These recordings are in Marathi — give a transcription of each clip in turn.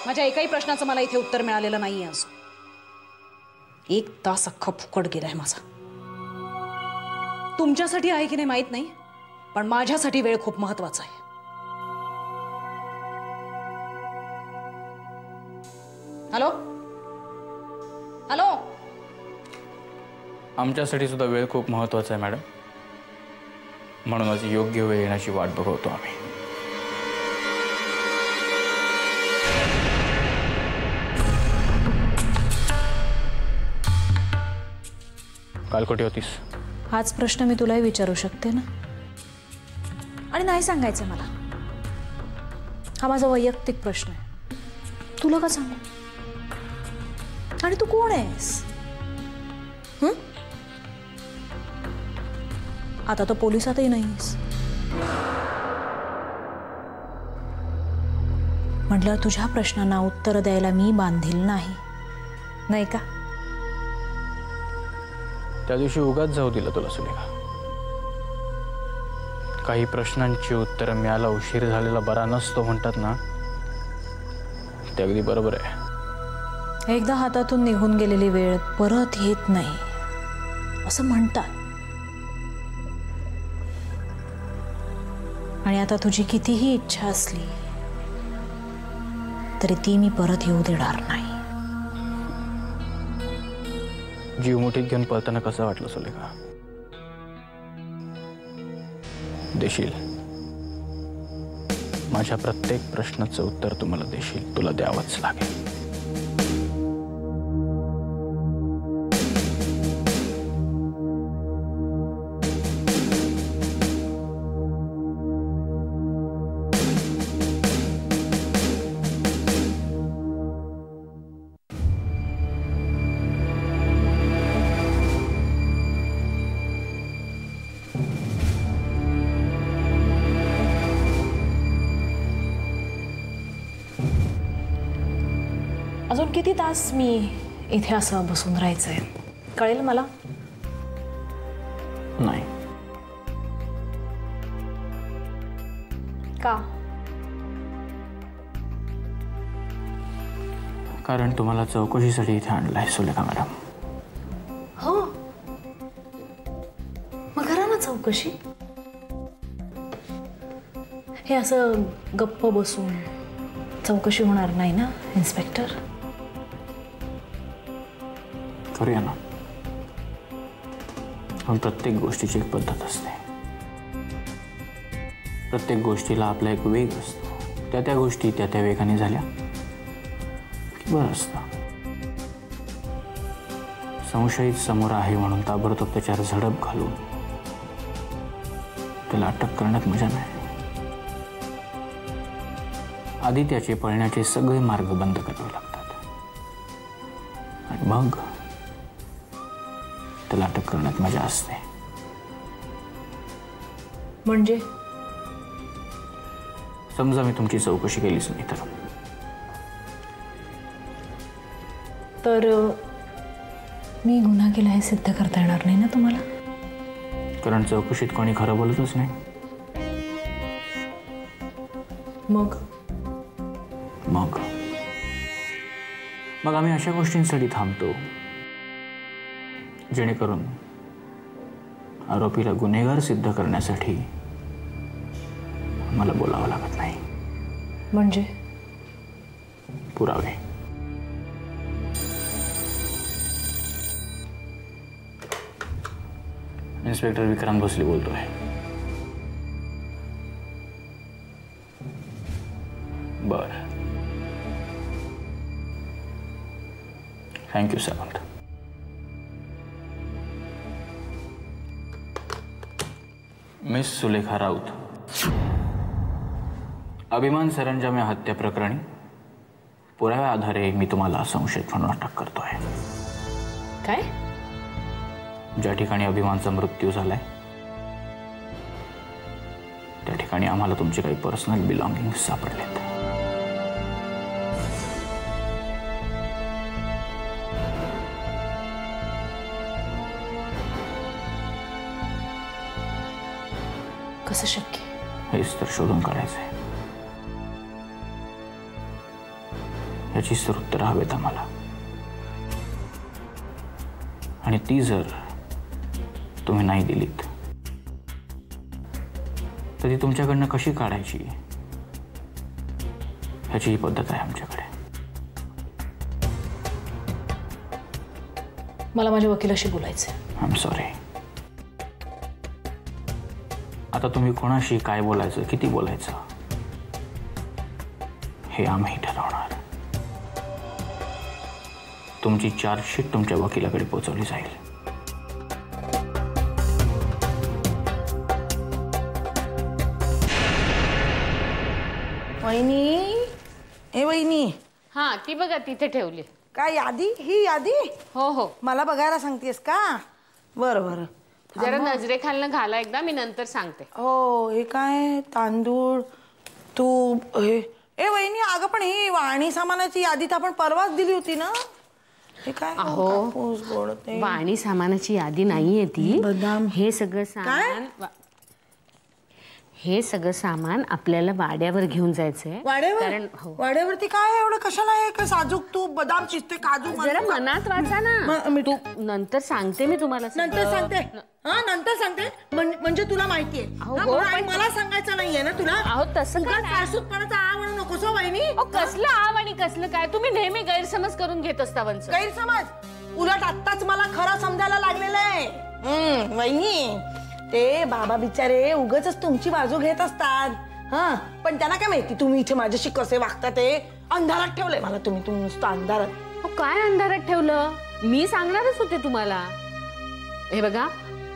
माझ्या एकाही प्रश्नाचं मला इथे उत्तर मिळालेलं नाहीये असं. 1 तास अख्खा फुकट गेलाय माझा. तुमच्यासाठी आहे की नाही माहित नाही, पण माझ्यासाठी वेळ खूप महत्वाचा आहे. Hello hello. आमच्यासाठी सुद्धा वेळ खूप महत्वाचा आहे मॅडम, म्हणूनच योग्य वेळ येण्याची वाट बघतो आम्ही. काल कुठे होतीस? हाच प्रश्न मी तुलाही विचारू शकते ना, आणि नाही सांगायचं मला. हा माझा वैयक्तिक प्रश्न आहे, तुला का सांगू? आणि तू कोण आहेस? आता तर पोलिसातही नाहीस. म्हटल्यावर तुझ्या प्रश्नांना उत्तर द्यायला मी बांधील नाही का? त्या दिवशी उगाच जाऊ दिलं तुला सुलेखा. काही प्रश्नांची उत्तर मिळायला उशीर झालेला बरा नसतो म्हणतात ना, ते अगदी बरोबर आहे. एकदा हातातून निघून गेलेली वेळ परत येत नाही असं म्हणतात. आणि आता तुझी कितीही इच्छा असली तरी ती मी परत येऊ देणार नाही. जीव मुठीत घेऊन पळताना कसं वाटलं सुलेखा? देशील? माझ्या प्रत्येक प्रश्नाचं उत्तर तू मला देशील, तुला द्यावंच लागेल. अजून किती तास मी इथे असं बसून राहायचंय? कळेल मला? नाही. का? कारण तुम्हाला चौकशीसाठी इथे आणलाय सुलेखा मॅडम. हो, मग करा ना चौकशी. हे असं गप्प बसून चौकशी होणार नाही ना इन्स्पेक्टर? करूया ना, पण प्रत्येक गोष्टीची एक पद्धत असते. प्रत्येक गोष्टीला आपला एक वेग असतो. त्या गोष्टी त्या वेगाने झाल्या की बरं असतं. संशयित समोर आहे म्हणून ताबडतोब त्याच्यावर झडप घालून त्याला अटक करण्यात मजा नाही. आधी त्याचे पळण्याचे सगळे मार्ग बंद करावे लागतात आणि मग त्याला अटक करण्यात मजा असते. म्हणजे समजा मी तुमची चौकशी केलीच नाही तर मी गुन्हा केला हे सिद्ध करता येणार नाही ना तुम्हाला? कारण चौकशीत कोणी खरं बोलतच नाही. मग मग मग आम्ही अशा गोष्टींसाठी थांबतो जेणेकरून आरोपीला गुन्हेगार सिद्ध करण्यासाठी मला बोलावं लागत नाही. म्हणजे पुरावे. इन्स्पेक्टर विक्रांत भोसले बोलतोय. बरं, थँक्यू सावंत. मिस सुलेखा राऊत, अभिमान सरंजाम या हत्या प्रकरणी पुराव्या आधारे मी तुम्हाला संशयित म्हणून अटक करतोय. काय? ज्या ठिकाणी अभिमानचा मृत्यू झालाय त्या ठिकाणी आम्हाला तुमचे काही पर्सनल बिलॉंगिंग्स सापडलेत. कसं शक्य? हेच तर शोधून काढायचंय. याचीच तर उत्तरं हवेत आम्हाला. आणि ती जर तुम्ही नाही दिलीत तर ती तुमच्याकडनं कशी काढायची ह्याची ही पद्धत आहे आमच्याकडे. मला माझ्या वकिलाशी बोलायचंय. I am sorry. आता तुम्ही कोणाशी काय बोलायचं, किती बोलायचं हे आम्ही ठरवणार. तुमची चार्जशीट तुमच्या वकिलाकडे पोहोचवली जाईल. वहिनी, ए वहिनी. हा, ती बघा तिथे ठेवली. काय यादी? ही यादी? हो हो, मला बघायला सांगतेस का? बरं बरं. जरा नजरेखालनं घाला एकदा, मी नंतर सांगते. हो, हे काय? तांदूळ, तूप, हे. ए वहिनी, अगं पण ही वाणी सामानाची यादी तर आपण परवाच दिली होती ना? हे काय? अहो, कापूस, गोड तेल. वाणी सामानाची यादी नाहीये ती. बदाम. हे सगळं सामान हे सगळं सामान आपल्याला वाड्यावर घेऊन जायचंय. वाड्यावर? कारण हो, वाड्यावरती काय एवढं कशाला आहे? काय साजूक तूप, बदाम, चिस्ते, काजू, जरा मनुका? मनात वाचा ना. मी- तू नंतर सांगते मी तुम्हाला सगळं. नंतर सांगते. हा, नंतर सांगते. म्हणजे तुला माहितीये. अहो, हा, हो, म्हणून आई पण- मला सांगायचं नाहीये ना तुला? अहो, तसं काय नाही. सासूपणाचा आ म्हणू नकोस हो वहिनी. अहो, कसलं आव आणि कसलं काय, तुम्ही नेहमी गैरसमज करून घेत असता वंच. गैरसमज? उलट आत्ताच मला खरं समजायला लागलेलं आहे. वहिनी, ते बाबा बिचारे उगाचच तुमची बाजू घेत असतात. हा, पण त्यांना काय माहिती तुम्ही इथे माझ्याशी कसे वागता ते? अंधारात ठेवलंय मला तुम्ही नुसतं अंधारात. अहो, काय अंधारात ठेवलं? मी सांगणारच होते तुम्हाला. हे बघा,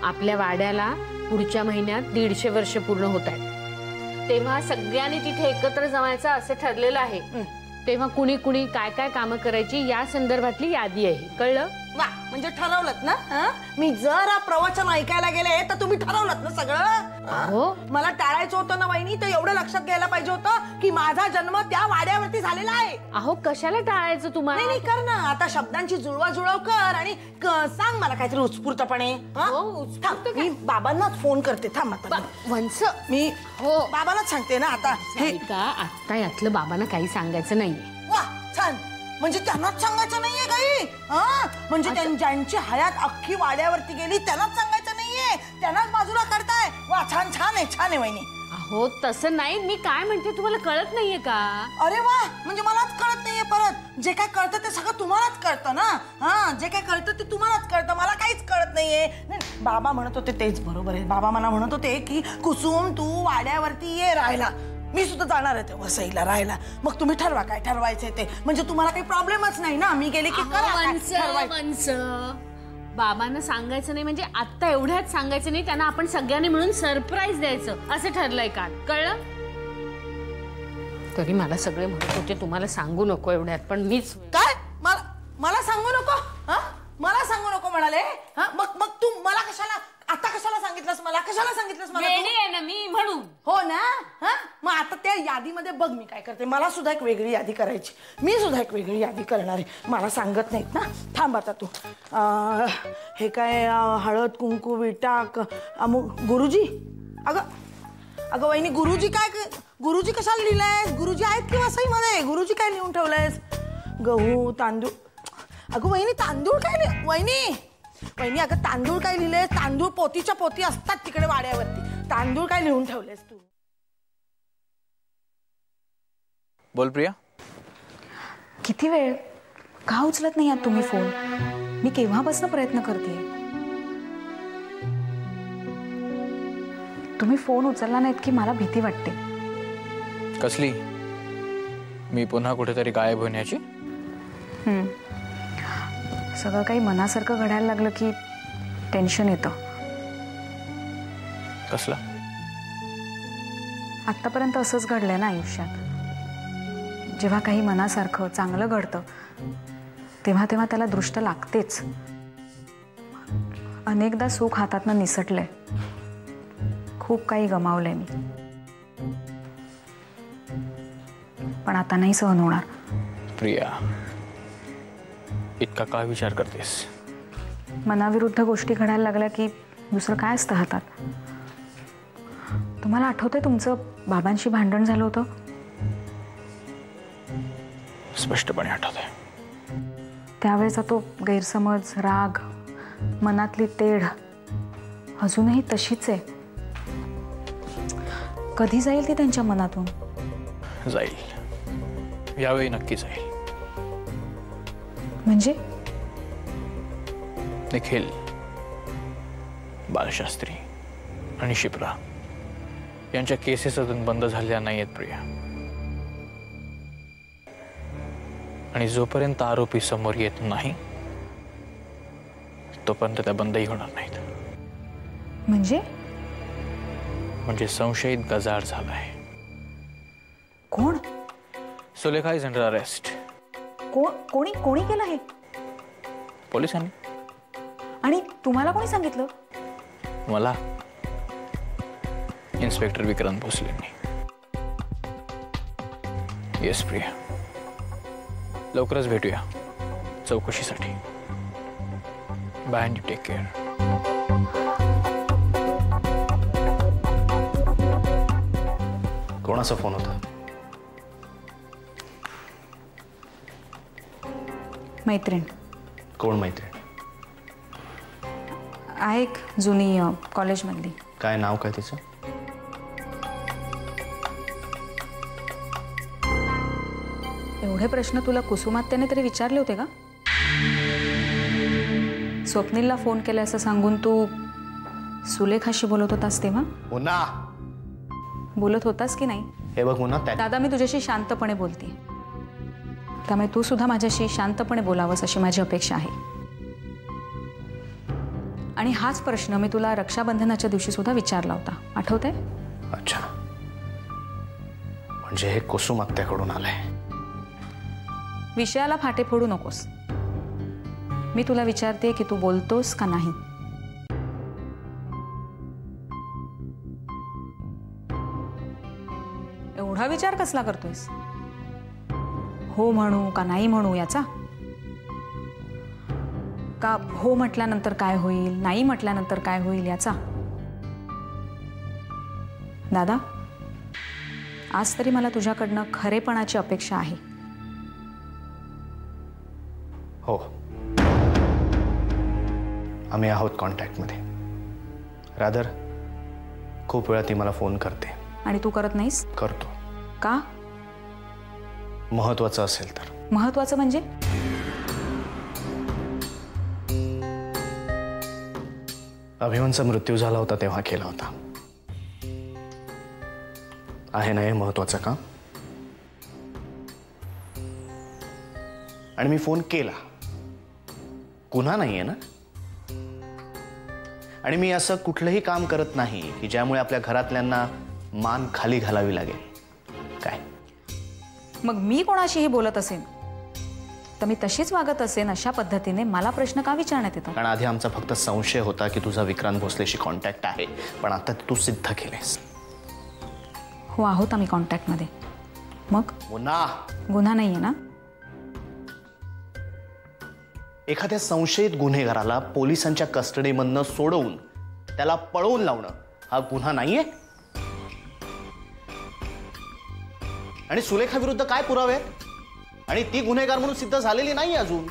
आपल्या वाड्याला पुढच्या महिन्यात 150 वर्ष पूर्ण होत आहेत. तेव्हा सगळ्यांनी तिथे एकत्र जमायचं असं ठरलेलं आहे. तेव्हा कुणी कुणी काय काय कामं करायची या संदर्भातली यादी आहे. कळलं? वा, म्हणजे ठरवलंत ना? हा? मी जर प्रवचन ऐकायला गेले तर तुम्ही ठरवलंत ना सगळं? हो. मला टाळायचं होतं ना वहिनी, तर एवढं लक्षात घ्यायला पाहिजे होतं की माझा जन्म त्या वाड्यावरती झालेला आहे. अहो, कशाला टाळायचं तुम्हाला? नाही कर ना, आता शब्दांची जुळवाजुळव कर आणि सांग मला काहीतरी उत्स्फूर्तपणे. हा? हो, उत्स्फूर्त थांब, काय? मी बाबांनाच फोन करते. थांब आता. वंच, मी हो. बाबांनाच सांगते ना आता. हे का आता यातलं बाबांना काही सांगायचं नाहीये. वा, छान. म्हणजे त्यांनाच सांगायचं नाहीये काही? हा, म्हणजे ज्यांची हयात अख्खी वाड्यावरती गेली त्यांनाच सांगायचं नाहीये, त्यांनाच बाजूला करताय. वा, छान छान आहे, छान आहे वहिनी. अहो, तसं नाही. मी काय म्हणते तुम्हाला कळत नाहीये का? अरे वा, म्हणजे मलाच कळत नाहीये परत. जे काय कळतं ते सगळं तुम्हालाच कळतं ना? हा, जे काय कळतं ते तुम्हालाच कळतं, मला काहीच कळत नाहीये. नाही, बाबा म्हणत होते तेच बरोबर आहे. बाबा मला म्हणत होते की कुसुम तू वाड्यावरती ये राहायला. मी सुद्धा जाणार आहे ते वसईला राहायला. मग तुम्ही ठरवा काय ठरवायचंय ते. म्हणजे तुम्हाला काही प्रॉब्लेमच नाही ना? मी गेले की करा काय ठरवायचं. बाबांना सांगायचं नाही म्हणजे आता एवढ्याच सांगायचं नाही. त्यांना आपण सगळ्यांनी मिळून सरप्राईज द्यायचं असं ठरलंय का? कळलं? तरी मला सगळे म्हणत होते तुम्हाला सांगू नको एवढ्यात, पण मीच काय मला सांगू नको? हा, मला सांगू नको म्हणाले? हा, मग तू मला कशाला आता कशाला सांगितलंस? मला कशाला सांगितलंस? मला वेडी आहे ना मी म्हणून. हो ना? हा, मग आता त्या यादीमध्ये बघ मी काय करते. मला सुद्धा एक वेगळी यादी करायची. मी सुद्धा एक वेगळी यादी करणार आहे. मला सांगत नाहीत ना? थांब आता तू. हे काय हळद कुंकू विटाक अमुक गुरुजी. अगं वहिनी, गुरुजी गुरुजी कशाला लिहिलंयस? गुरुजी आहेत की वसईमध्ये? गुरुजी काय लिहून ठेवलंयस? गहू तांदूळ. अगं वहिनी, तांदूळ काय वहिनी अगं तांदूळ काय लिहिलंयस? तांदूळ पोतीच्या पोती असतात तिकडे वाड्यावरती. तांदूळ काय लिहून ठेवलेस तू? बोल प्रिया. किती वेळ? का उचलत नाही आहात तुम्ही फोन? मी केव्हापासून प्रयत्न करते. तुम्ही फोन उचलला नाहीत की मला भीती वाटते. कसली? मी पुन्हा कुठेतरी गायब होण्याची? सगळं काही मनासारखं घडायला लागलं की टेन्शन येतं. कसला? आत्तापर्यंत असंच घडलंय ना आयुष्यात. जेव्हा काही मनासारखं चांगलं घडतं तेव्हा तेव्हा त्याला दृष्ट लागतेच. अनेकदा सुख हातातनं निसटलंय. खूप काही गमावलंय मी. पण आता नाही सहन होणार. प्रिया, इतका का विचार करतेस? मनाविरुद्ध गोष्टी घडायला लागल्या की दुसरं काय असतं हातात? तुम्हाला आठवतंय तुमचं बाबांशी भांडण झालं होतं? स्पष्टपणे आठवत आहे. त्यावेळेचा तो गैरसमज, राग, मनातली तेढ अजूनही तशीच आहे. कधी जाईल ती त्यांच्या मनातून? जाईल, यावेळी नक्की जाईल. म्हणजे? निखिल, बालशास्त्री आणि शिप्रा यांच्या केसेस अजून बंद झालेल्या नाही आहेत प्रिया. आणि जोपर्यंत आरोपी समोर येत नाही तोपर्यंत त्या बंदही होणार नाहीत. म्हणजे संशयित गजाआड झालाय. कोण? Sulekha is under arrest. कोणी केलं हे? पोलिसांनी. आणि तुम्हाला कोणी सांगितलं? मला इन्स्पेक्टर विक्रांत भोसलेंनी. येस प्रिया, लवकरच भेटूया चौकशीसाठी. Bye and take care. कोणाचा फोन होता? मैत्रीण. कोण मैत्रीण? आहे एक जुनी कॉलेजमधली. काय नाव काय तिचं? एवढे प्रश्न तुला कुसुमात्याने तरी विचारले होते का? स्वप्नीलला फोन केला असं सांगून तू सुलेखाशी बोलत होतास तेव्हा? मुन्ना, बोलत होतास की नाही? हे बघ मुन्ना, दादा मी तुझ्याशी शांतपणे बोलते, त्यामुळे तू सुद्धा माझ्याशी शांतपणे बोलावंस अशी माझी अपेक्षा आहे. आणि हाच प्रश्न मी तुला रक्षाबंधनाच्या दिवशी सुद्धा विचारला होता, आठवतंय? अच्छा, म्हणजे हे कुसुम आत्याकडून आलंय. विषयाला फाटे फोडू नकोस. मी तुला विचारते की तू बोलतोस का नाही. एवढा विचार कसला करतोयस? हो म्हणू का नाही म्हणू याचा? का हो म्हटल्यानंतर काय होईल, नाही म्हटल्यानंतर काय होईल याचा? दादा, आज तरी मला तुझ्याकडनं खरेपणाची अपेक्षा आहे. हो, आम्ही आहोत कॉन्टॅक्टमध्ये. रादर खूप वेळा ती मला फोन करते. आणि तू करत नाहीस? करतो. का? महत्वाचं असेल तर. महत्वाचं म्हणजे? अभिमनचा मृत्यू झाला होता तेव्हा केला होता. आहे ना हे महत्वाचं काम? आणि मी फोन केला, गुन्हा नाहीये ना? आणि मी असं कुठलंही काम करत नाही की ज्यामुळे आपल्या घरातल्यांना मान खाली घालावी लागेल. काय मग मी कोणाशीही बोलत असेन तर मी तशीच वागत असेन अशा पद्धतीने मला प्रश्न का विचारण्यात येतात? कारण आधी आमचा फक्त संशय होता की तुझा विक्रांत भोसलेशी कॉन्टॅक्ट आहे, पण आता तू सिद्ध केलेस. हो, आहोत आम्ही कॉन्टॅक्टमध्ये. मग गुन्हा नाहीये ना? एखाद्या संशयित गुन्हेगाराला पोलिसांच्या कस्टडीमधनं सोडवून त्याला पळवून लावणं हा गुन्हा नाहीये? आणि सुलेखा विरुद्ध काय पुरावे आहेत? आणि ती गुन्हेगार म्हणून सिद्ध झालेली नाही अजून.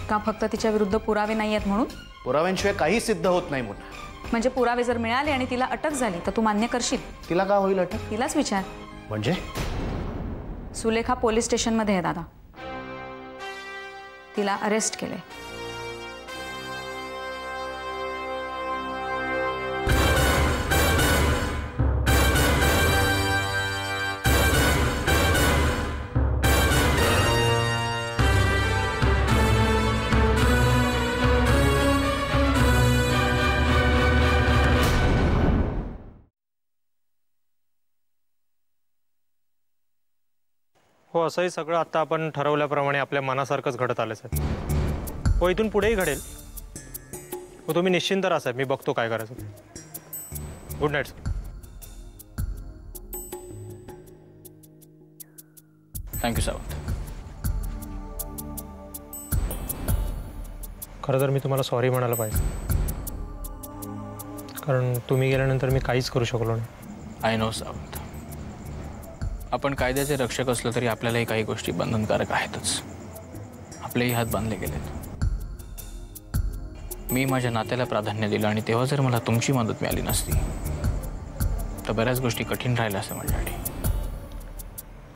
का फक्त तिच्या विरुद्ध पुरावे नाही आहेत म्हणून? पुराव्यांशिवाय काही सिद्ध होत नाही मुन्ना. म्हणजे पुरावे जर मिळाले आणि तिला अटक झाली तर तू मान्य करशील? तिला का होईल अटक? तिलाच विचार. म्हणजे सुलेखा पोलीस स्टेशनमध्ये आहे दादा. तिला अरेस्ट केले. हो, असंही सगळं आता आपण ठरवल्याप्रमाणे आपल्या मनासारखंच घडत आलं साहेब. हो, इथून पुढेही घडेल. हो, तुम्ही निश्चिंत राहा साहेब, मी बघतो काय करायचं ते. Good night sir. Thank you Sawant. खरं तर मी तुम्हाला सॉरी म्हणायला पाहिजे, कारण तुम्ही गेल्यानंतर मी काहीच करू शकलो नाही. आय नो सावंत, आपण कायद्याचे रक्षक असलो तरी आपल्यालाही काही गोष्टी बंधनकारक आहेतच. आपलेही हात बांधले गेलेत. मी माझ्या नात्याला प्राधान्य दिलं आणि तेव्हा जर मला तुमची मदत मिळाली नसती तर बऱ्याच गोष्टी कठीण राहिल्या असं माझ्यासाठी.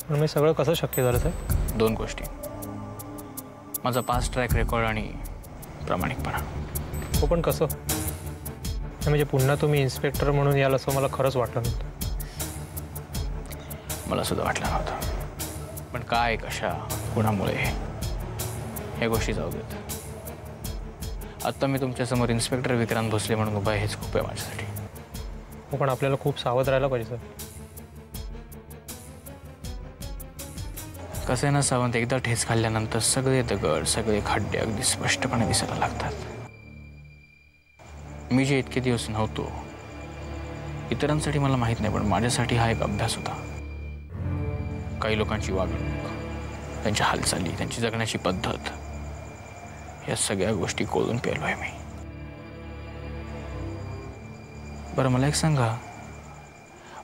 पण मी सगळं कसं शक्य झालं साहेब? 2 गोष्टी, माझा पास्ट ट्रॅक रेकॉर्ड आणि प्रामाणिकपणा. हो पण कसं? म्हणजे पुन्हा तुम्ही इन्स्पेक्टर म्हणून याल असं मला खरंच वाटलं नव्हतं. मला सुद्धा वाटलं नव्हतं. पण काय, कशा, कुणामुळे ह्या गोष्टी जाऊ देत. आत्ता मी तुमच्यासमोर इन्स्पेक्टर विक्रांत भोसले म्हणून उभा आहे, हेच खूप आहे माझ्यासाठी. हो पण आपल्याला खूप सावध राहायला पाहिजे सर. कसं आहे ना सावंत, एकदा ठेच खाल्ल्यानंतर सगळे दगड, सगळे खड्डे अगदी स्पष्टपणे दिसायला लागतात. मी जे इतके दिवस नव्हतो, इतरांसाठी मला माहीत नाही, पण माझ्यासाठी हा एक अभ्यास होता. काही लोकांची वागणूक, त्यांच्या हालचाली, त्यांची जगण्याची पद्धत, या सगळ्या गोष्टी कोळून पेलोय मी. बरं मला एक सांगा,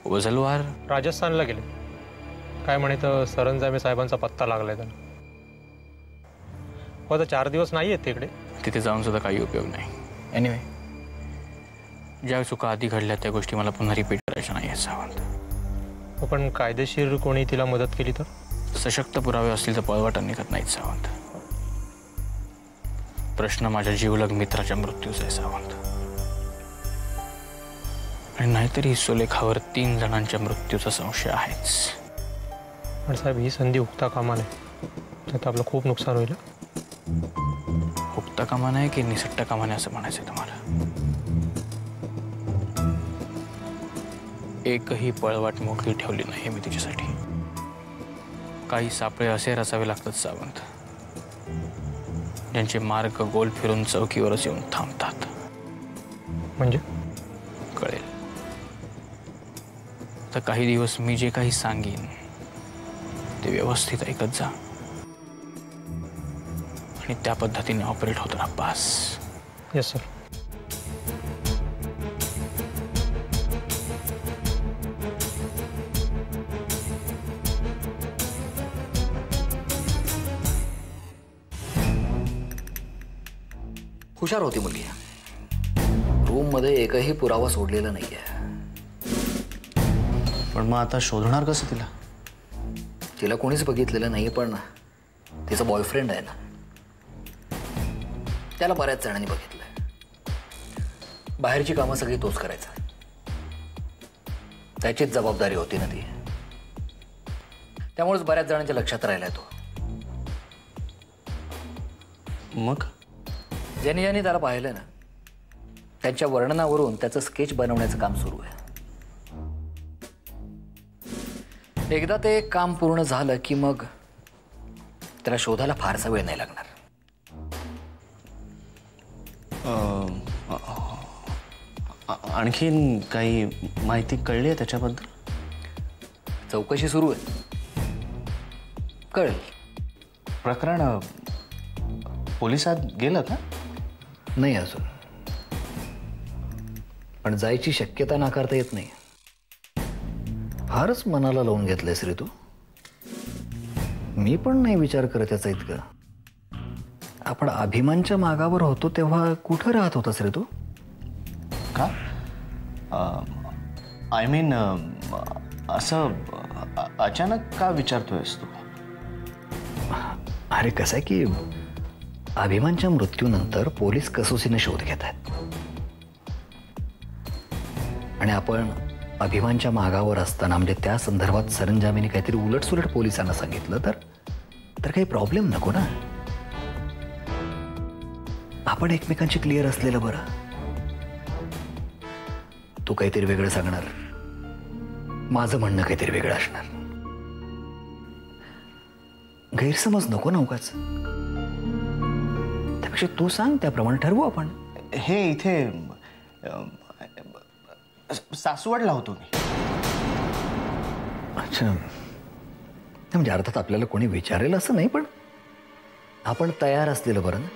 वझलवार राजस्थानला गेले काय म्हणे, तर सरंजामे साहेबांचा पत्ता लागलाय त्यांना. हो आता 4 दिवस नाही आहेत तिकडे. तिथे जाऊन सुद्धा काही उपयोग नाही. एनिवे, ज्या चुका आधी घडल्या त्या गोष्टी मला पुन्हा रिपीट करायच्या नाही आहेत सावंत. हो पण कायदेशीर कोणी तिला मदत केली तर? सशक्त पुरावे असतील तर पळवाटा निघत नाहीत सावंत. प्रश्न माझ्या जीवलग मित्राच्या मृत्यूचा आहे सावंत. आणि नाहीतरी सुलेखावर 3 जणांच्या मृत्यूचा संशय आहेच. पण साहेब ही संधी हुकता कामा नये, त्यात आपलं खूप नुकसान होईल. हुकता कामा नये की निसटता कामा नये असं म्हणायचं तुम्हाला? एकही पळवाट मोकळी ठेवली नाही मी तिच्यासाठी. काही सापळे असे रचावे लागतात सावंत, ज्यांचे मार्ग गोल फिरून चौकीवरच येऊन थांबतात. म्हणजे? कळेल. तर काही दिवस मी जे काही सांगेन ते व्यवस्थित ऐकत जा आणि त्या पद्धतीने ऑपरेट होत राहा बस. Yes sir. हुशार होती मुलगी. रूममध्ये एकही पुरावा सोडलेला नाहीये. पण मग आता शोधणार कसं तिला? तिला कोणीच बघितलेलं नाही, पण तिचा बॉयफ्रेंड आहे ना, त्याला बऱ्याच जणांनी बघितलंय. बाहेरची कामं सगळी तोच करायचा, त्याचीच जबाबदारी होती ना ती. त्यामुळेच बऱ्याच जणांच्या लक्षात राहिलाय तो. मग ज्यांनी ज्यांनी त्याला पाहिलं ना, त्यांच्या वर्णनावरून त्याचं स्केच बनवण्याचं काम सुरू आहे. एकदा ते काम पूर्ण झालं की मग त्याला शोधायला फारसा वेळ नाही लागणार. आणखीन काही माहिती कळली आहे त्याच्याबद्दल? चौकशी सुरू आहे, कळेल. प्रकरण पोलिसात गेलं का? नाही अजून, पण जायची शक्यता नाकारता येत नाही. फारच मनाला लावून घेतलंयस रे तू. मी पण नाही विचार करत याचा इतकं. आपण अभिमानच्या मागावर होतो तेव्हा कुठं राहत होतास रे तू? का? आय मीन असं अचानक का विचारतोयस तू? अरे कसं आहे की अभिमानच्या मृत्यूनंतर पोलीस कसोसीने शोध घेत आहेत आणि आपण अभिमानच्या मागावर असताना, म्हणजे त्या संदर्भात सरंजामीने काहीतरी उलटसुलट पोलिसांना सांगितलं तर काही प्रॉब्लेम नको ना. आपण एकमेकांची क्लिअर असलेलं बरं. तू काहीतरी वेगळं सांगणार, माझं म्हणणं काहीतरी वेगळं असणार. गैरसमज नको ना उगाच. त्यापेक्षा तू सांग, त्याप्रमाणे ठरवू आपण. हे इथे सासवडला होतो मी. अच्छा, म्हणजे अर्थात आपल्याला कोणी विचारेल असं नाही, पण आपण तयार असलेलं बरं ना.